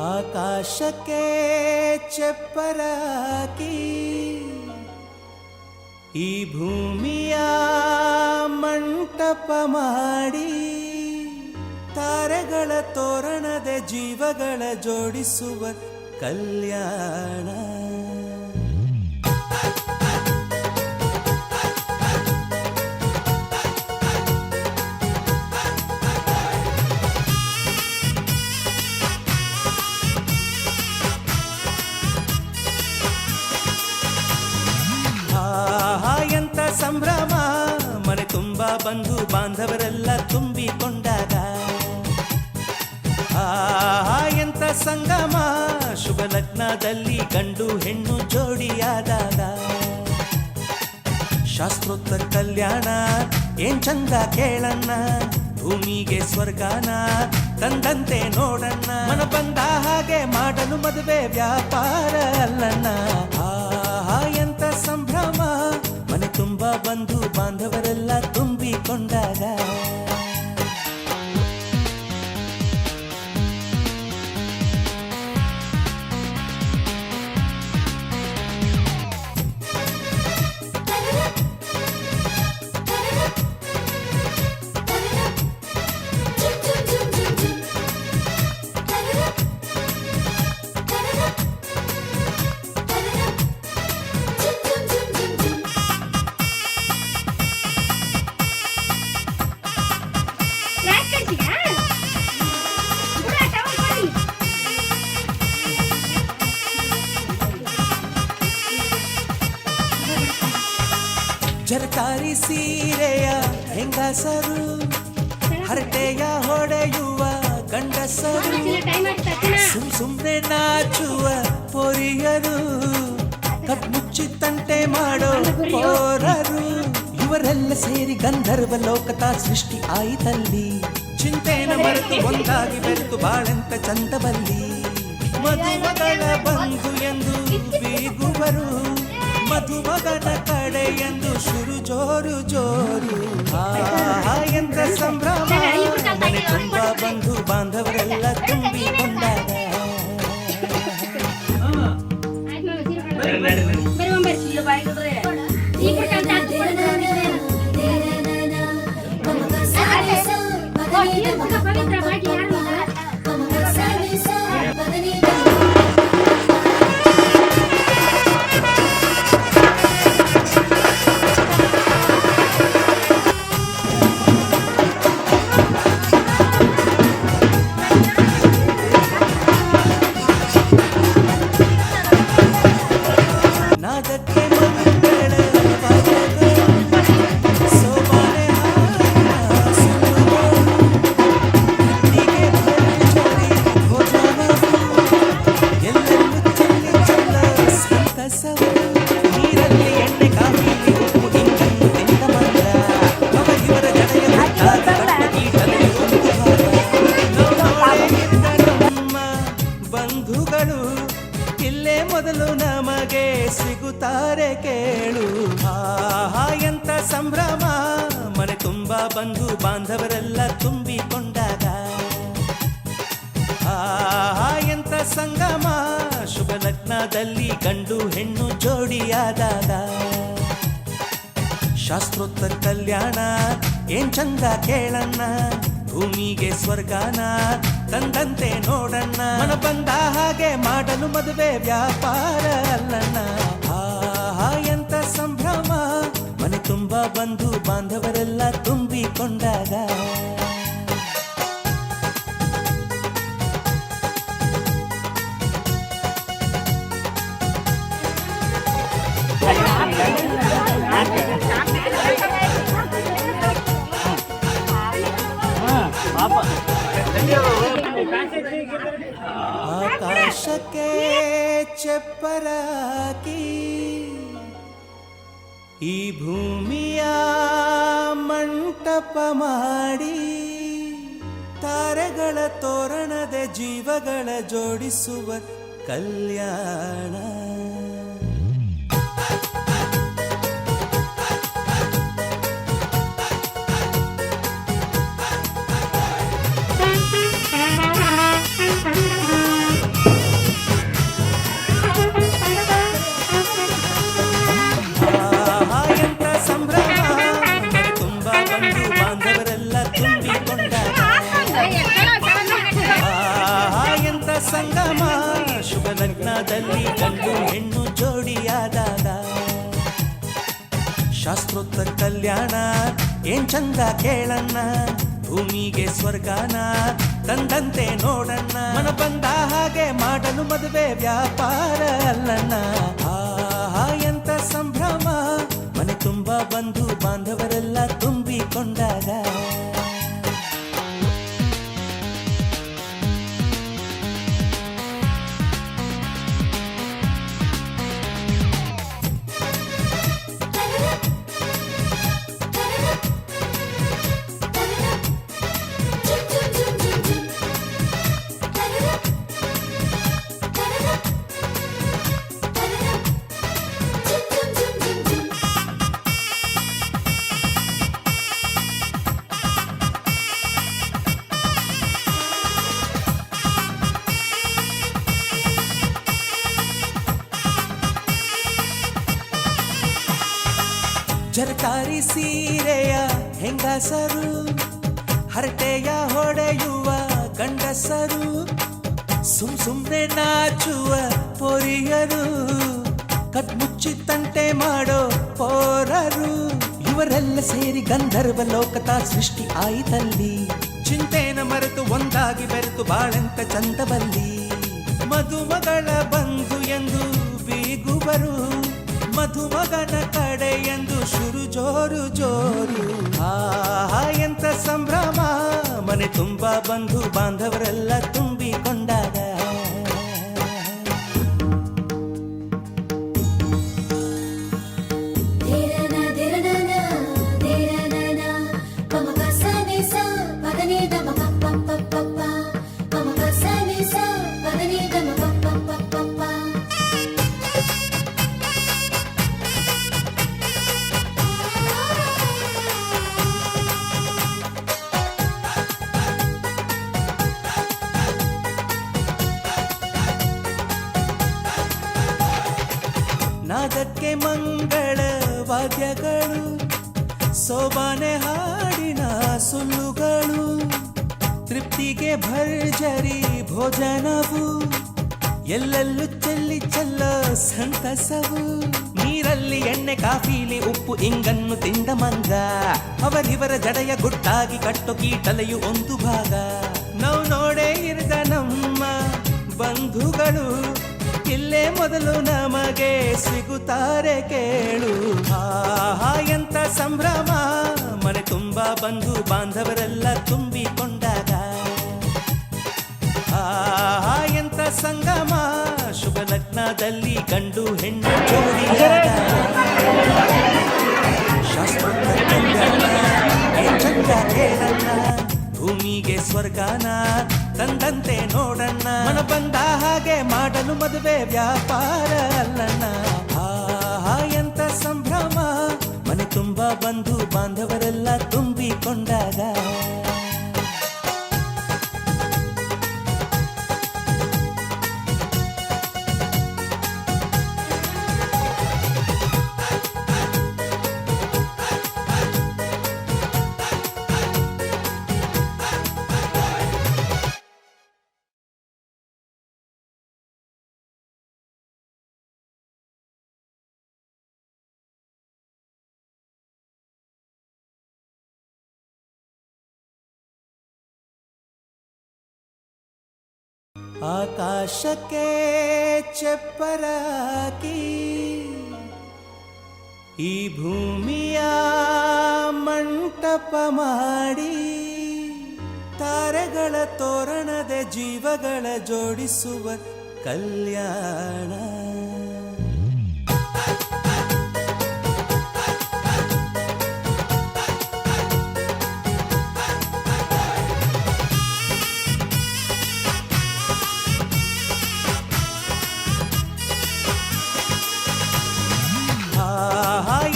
ಆಕಾಶಕ್ಕೆ ಚಪ್ಪರಾಕಿ ಈ ಭೂಮಿಯ ಮಂಟಪ ಮಾಡಿ ತಾರೆಗಳ ತೋರಣದ ಜೀವಗಳ ಜೋಡಿಸುವ ಕಲ್ಯಾಣ. ಎಂತ ಸಂಭ್ರಮ, ಮನೆ ತುಂಬ ಬಂಧು ಬಾಂಧವರೆಲ್ಲ ತುಂಬಿಕೊಂಡಾಗ. ಎಂತ ಸಂಗಮ, ಶುಭ ಲಗ್ನದಲ್ಲಿ ಗಂಡು ಹೆಣ್ಣು ಜೋಡಿಯಾದಾಗ. ಶಾಸ್ತ್ರೋತ್ತರ ಕಲ್ಯಾಣ ಏನ್ ಚಂದ ಕೇಳಣ್ಣ, ಭೂಮಿಗೆ ಸ್ವರ್ಗಾನ ತಂದಂತೆ ನೋಡಣ್ಣ. ಮನ ಬಂದ ಹಾಗೆ ಮಾಡಲು ಮದುವೆ ವ್ಯಾಪಾರ ಅಲ್ಲಣ್ಣ. ಎಂತ ಸಂಭ್ರಮ, ಮನೆ ತುಂಬ ಬಂಧು ಬಾಂಧವರೆಲ್ಲ ತುಂಬಿಕೊಂಡಾಗ. ಜರಕಾರಿ ಸೀರೆಯ ಹೆಂಗಸರು, ಹರಟೆಯ ಹೊಡೆಯುವ ಗಂಡಸರು, ಸುಮ್ನೆ ನಾಚುವ ಪೊರಿಯರು, ಕಟ್ಮುಚ್ಚಿ ತಂಟೆ ಮಾಡೋ ಪೋರರು, ಇವರೆಲ್ಲ ಸೇರಿ ಗಂಧರ್ವ ಲೋಕದ ಸೃಷ್ಟಿ ಆಯಿತಲ್ಲಿ. ಚಿಂತೆನ ಮರೆತು ಒಂದಾಗಿ ಬೆರೆತು ಬಾಳೆಂತ ಚಂದವಲ್ಲಿ. ಮದುಮಗಳ ಬಂಧು ಎಂದು ಬೀಗುವರು, ಮಧುಮಗನ ಕಡೆ ಎಂದು ಶುರು ಜೋರು ಜೋರು. ಎಂತ ಸಂಭ್ರಮ, ಮನೆ ತುಂಬ ಬಂಧು ಬಾಂಧವರೆಲ್ಲ ತುಂಬಿಕೊಂಡಾಗ. ಬಂಧುಗಳು ಇಲ್ಲೇ ಮೊದಲು ನಮಗೆ ಸಿಗುತ್ತಾರೆ ಕೇಳು. ಎಂತ ಸಂಭ್ರಮ, ಮನೆ ತುಂಬ ಬಂಧು ಬಾಂಧವರೆಲ್ಲ ತುಂಬಿಕೊಂಡಾಗ. ಎಂತ ಸಂಗಮ, ಶುಭ ಲಗ್ನದಲ್ಲಿ ಗಂಡು ಹೆಣ್ಣು ಜೋಡಿಯಾದಾಗ. ಶಾಸ್ತ್ರೋತ್ತರ ಕಲ್ಯಾಣ ಏನ್ ಚಂದ ಕೇಳಣ್ಣ, ಭೂಮಿಗೆ ಸ್ವರ್ಗಾನ ತಂದಂತೆ ನೋಡಣ್ಣ. ಮನ ಬಂದ ಹಾಗೆ ಮಾಡಲು ಮದುವೆ ವ್ಯಾಪಾರ ಅಲ್ಲಣ್ಣ. ಎಂತ ಸಂಭ್ರಮ, ಮನೆ ತುಂಬ ಬಂಧು ಬಾಂಧವರೆಲ್ಲ ತುಂಬಿಕೊಂಡಾಗ. ಆಕಾಶಕ್ಕೆ ಚಪ್ಪರಾಕಿ ಈ ಭೂಮಿಯ ಮಂಟಪ ಮಾಡಿ ತಾರೆಗಳ ತೋರಣದ ಜೀವಗಳ ಜೋಡಿಸುವ ಕಲ್ಯಾಣ. ಸಂಗಮ ಶುಭ ಲಗ್ನದಲ್ಲಿ ಗಂಡು ಹೆಣ್ಣು ಜೋಡಿಯಾದಾಗ ಶಾಸ್ತ್ರೋತ್ತರ ಕಲ್ಯಾಣ ಏನ್ ಚಂದ ಕೇಳಣ್ಣ ಭೂಮಿಗೆ ಸ್ವರ್ಗಾನ ತಂದಂತೆ ನೋಡಣ್ಣ ಮನ ಬಂದ ಹಾಗೆ ಮಾಡಲು ಮದುವೆ ವ್ಯಾಪಾರ ಅಲ್ಲಣ್ಣ ಆಹಾ ಎಂತ ಸಂಭ್ರಮ ಮನೆ ತುಂಬ ಬಂಧು ಬಾಂಧವರೆಲ್ಲ ತುಂಬಿಕೊಂಡಾಗ ಜರಕಾರಿ ಸೀರೆಯ ಹೆಂಗಸರು ಹರಟೆಯ ಹೊಡೆಯುವ ಗಂಡಸರು ಸುಮ್ನೆ ನಾಚುವ ಪೊರಿಯರು ಕದ್ಮುಚ್ಚಿ ತಂಟೆ ಮಾಡೋ ಪೋರರು ಇವರೆಲ್ಲ ಸೇರಿ ಗಂಧರ್ವ ಲೋಕದ ಸೃಷ್ಟಿ ಆಯಿತಲ್ಲಿ ಚಿಂತೆನ ಮರೆತು ಒಂದಾಗಿ ಬೆರೆತು ಬಾಳೆಂತ ಚಂದವಲ್ಲಿ ಮದುಮಗಳ ಬಂಧು ಎಂದು ಬೀಗುವರು ಮಧುಮಗನ ಕಡೆ ಎಂದು ಶುರು ಜೋರು ಜೋರು ಆಹಾ ಎಂತ ಸಂಭ್ರಮ ಮನೆ ತುಂಬ ಬಂಧು ಬಾಂಧವರೆಲ್ಲ ತುಂಬಿಕೊಂಡಾಗ ನಾದಕ್ಕೆ ಮಂಗಳ ವಾದ್ಯಗಳು ಸೋಬಾನೆ ಹಾಡಿನ ಸುಳ್ಳುಗಳು ತೃಪ್ತಿಗೆ ಭರ್ಜರಿ ಭೋಜನವು ಎಲ್ಲೆಲ್ಲೂ ಚೆಲ್ಲಿ ಚೆಲ್ಲ ಸಂತಸವು ನೀರಲ್ಲಿ ಎಣ್ಣೆ ಕಾಫಿಲಿ ಉಪ್ಪು ಇಂಗನ್ನು ತಿಂದ ಮಂಗ ಅವರಿವರ ಜಡೆಯ ಗುಟ್ಟಾಗಿ ಕಟ್ಟು ಕೀಟಲೆಯು ಒಂದು ಭಾಗ ನಾವು ನೋಡೇ ಇರದ ನಮ್ಮ ಬಂಧುಗಳು ಇಲ್ಲೇ ಮೊದಲು ನಮಗೆ ಸಿಗುತ್ತಾರೆ ಕೇಳು ಆಹಾ ಎಂತ ಸಂಭ್ರಮ ಮನೆ ತುಂಬ ಬಂಧು ಬಾಂಧವರೆಲ್ಲ ತುಂಬಿಕೊಂಡಾಗ ಆಹಾ ಎಂತ ಸಂಗಮ ಶುಭ ಲಗ್ನದಲ್ಲಿ ಗಂಡು ಹೆಣ್ಣು ಜೋಡಿಯಾದ ಶಾಸ್ತ್ರೋತ್ತರ ಕಲ್ಯಾಣ ಏನ್ ಚಂದ ಕೇಳಣ್ಣ ಭೂಮಿಗೆ ಸ್ವರ್ಗಾನ ತಂದಂತೆ ನೋಡಣ್ಣ ಮನ ಬಂದ ಹಾಗೆ ಮಾಡಲು ಮದುವೆ ವ್ಯಾಪಾರ ಅಲ್ಲಣ್ಣ ಆಹಾ ಎಂತ ಸಂಭ್ರಮ ಮನೆ ತುಂಬ ಬಂಧು ಬಾಂಧವರೆಲ್ಲ ತುಂಬಿಕೊಂಡಾಗ ಆಕಾಶಕ್ಕೆ ಚಪ್ಪರಾಕಿ ಈ ಭೂಮಿಯ ಮಂಟಪ ಮಾಡಿ ತಾರೆಗಳ ತೋರಣದೆ ಜೀವಗಳ ಜೋಡಿಸುವ ಕಲ್ಯಾಣ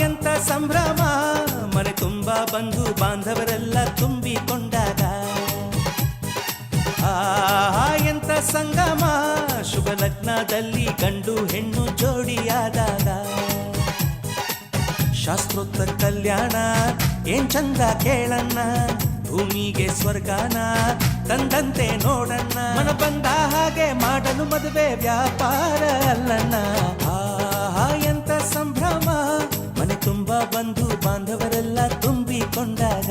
ಎಂತ ಸಂಭ್ರಮ ಮನೆ ತುಂಬ ಬಂಧು ಬಾಂಧವರೆಲ್ಲ ತುಂಬಿಕೊಂಡಾಗ ಆಹಾ ಎಂತ ಸಂಗಮ ಶುಭ ಲಗ್ನದಲ್ಲಿ ಗಂಡು ಹೆಣ್ಣು ಜೋಡಿಯಾದಾಗ ಶಾಸ್ತ್ರೋತ್ತರ ಕಲ್ಯಾಣ ಏನ್ ಚಂದ ಕೇಳಣ್ಣ ಭೂಮಿಗೆ ಸ್ವರ್ಗಾನ ತಂದಂತೆ ನೋಡಣ್ಣ ಮನ ಬಂದ ಹಾಗೆ ಮಾಡಲು ಮದುವೆ ವ್ಯಾಪಾರ ಅಲ್ಲಣ್ಣ. ಆಹಾ ಎಂತ ಸಂಭ್ರಮ, ಮನೆ ತುಂಬ ಬಂಧು ಬಾಂಧವರೆಲ್ಲ ತುಂಬಿಕೊಂಡಾಗ.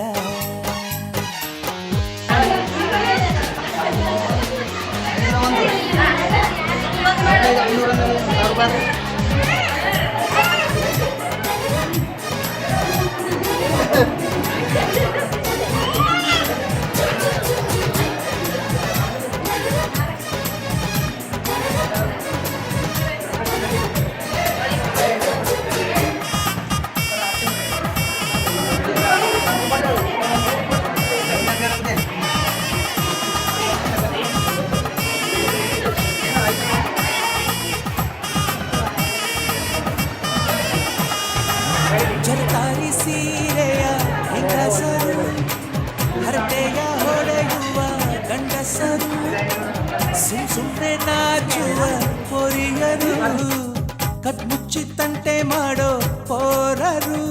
ಜರತಾರಿ ಸೀರೆಯ ಹೆಂಗಸರು, ಹರಟೆಯ ಹೊಡೆಯುವ ಗಂಡಸರು, ಸುಮ್ನೆ ನಾಚುವ ಪೊರಿಯರು, ಕದ್ಮುಚ್ಚಿ ತಂಟೆ ಮಾಡೋ ಪೋರರು,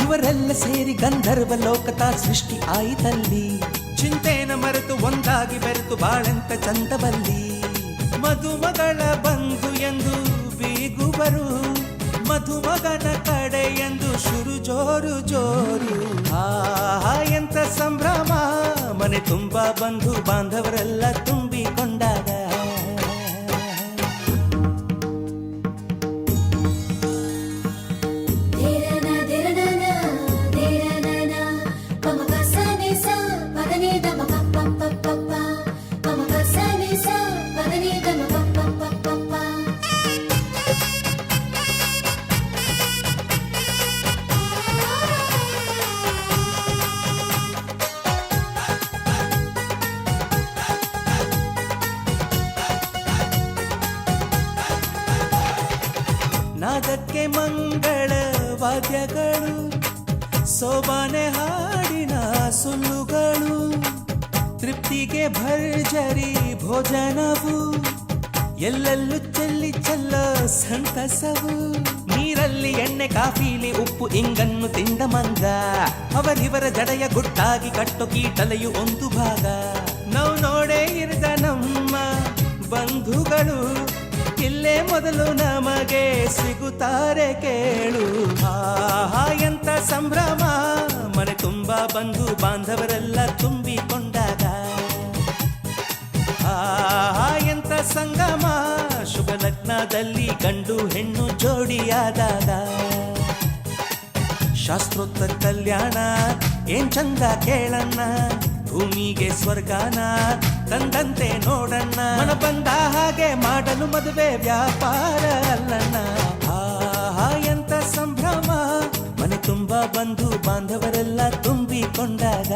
ಇವರೆಲ್ಲ ಸೇರಿ ಗಂಧರ್ವ ಲೋಕದ ಸೃಷ್ಟಿ ಆಯಿತಲ್ಲಿ. ಚಿಂತೆನ ಮರೆತು ಒಂದಾಗಿ ಬೆರೆತು ಬಾಳೆಂತ ಚಂದವಲ್ಲಿ. ಮದುಮಗಳ ಬಂಧು ಎಂದು ಬೀಗುವರು, ಮಧುಮಗನ ಕಡೆ ಎಂದು ಶುರು ಜೋರು ಜೋರು. ಆಹಾ ಎಂತ ಸಂಭ್ರಮ, ಮನೆ ತುಂಬ ಬಂಧು ಬಾಂಧವರೆಲ್ಲ ತುಂಬಿಕೊಂಡಾಗ. ನಾದಕ್ಕೆ ಮಂಗಳ ವಾದ್ಯಗಳು, ಸೋಬಾನೆ ಹಾಡಿನ ಸುಳ್ಳುಗಳು, ತೃಪ್ತಿಗೆ ಭರ್ಜರಿ ಭೋಜನವು, ಎಲ್ಲೆಲ್ಲೂ ಚೆಲ್ಲಿ ಚೆಲ್ಲ ಸಂತಸವು. ನೀರಲ್ಲಿ ಎಣ್ಣೆ ಕಾಫಿಲಿ ಉಪ್ಪು ಇಂಗನ್ನು ತಿಂದ ಮಂಗ, ಅವರಿವರ ಜಡೆಯ ಗುಟ್ಟಾಗಿ ಕಟ್ಟೋ ಕೀಟಲೆಯು ಒಂದು ಭಾಗ. ನಾವು ನೋಡೇ ಇರದ ನಮ್ಮ ಬಂಧುಗಳು, ಇಲ್ಲೇ ಮೊದಲು ನಮಗೆ ಸಿಗುತ್ತಾರೆ ಕೇಳು. ಆಹಾ ಎಂತ ಸಂಭ್ರಮ, ಮನೆ ತುಂಬ ಬಂಧು ಬಾಂಧವರೆಲ್ಲ ತುಂಬಿಕೊಂಡಾಗ. ಆಹಾ ಎಂತ ಸಂಗಮ, ಶುಭ ಲಗ್ನದಲ್ಲಿ ಗಂಡು ಹೆಣ್ಣು ಜೋಡಿಯಾದಾಗ. ಶಾಸ್ತ್ರೋಕ್ತ ಕಲ್ಯಾಣ ಏನ್ ಚಂದ ಕೇಳಣ್ಣ, ಭೂಮಿಗೆ ಸ್ವರ್ಗಾನ ತಂದಂತೆ ನೋಡಣ್ಣ. ಮನ ಬಂದ ಹಾಗೆ ಮಾಡಲು ಮದುವೆ ವ್ಯಾಪಾರ ಅಲ್ಲಣ್ಣ. ಆಹಾ ಎಂತ ಸಂಭ್ರಮ, ಮನೆ ತುಂಬ ಬಂಧು ಬಾಂಧವರೆಲ್ಲ ತುಂಬಿಕೊಂಡಾಗ.